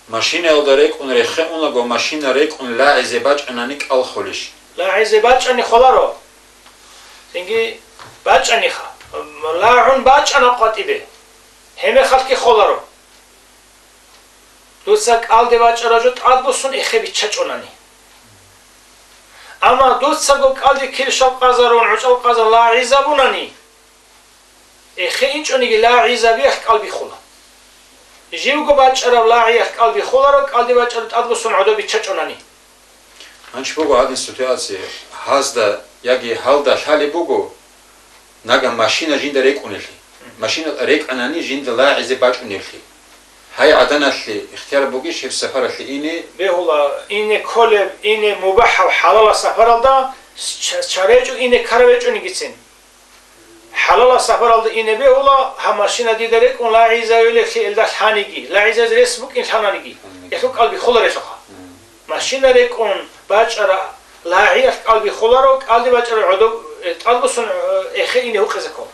Maşine aldarek un rehe unla go maşine rek un la ezebaç ananik al kholish. La ezebaç ani kholaro. Çünkü baç ani kha. La un baç ana qatibe. Heme khalki kholaro. Dutsak al devaç arajut adbusun exe biçaç onani. Ama dutsak o kaldi kirşap qazarun uçal qazar la izabunani. Exe inç onigi la izabiyah kalbi khola. Jivgo baç arav la iyah kalbi kholaro kaldi baç arajut adbusun udo biçaç onani. Anç bogo adin situacije hazda yagi halda hali bogo naga maşina jinda rek uneli. Maşina rek anani jinda la ezebaç uneli. Hay adanatli ihtiyar bogi şef seferatli ini Behula ine kolev ine mubah halala seferalda çarecu ine karavecu ni gitsin. Halala seferalda ine behula ha maşina diderek on la iza öyle ki elde hanigi. La iza resmuk insananigi. Yahuk kalbi kholar eşoha. Maşina rek on baçara la iyah kalbi kholarok kalbi baçara udu talbusun exe ine hukazako.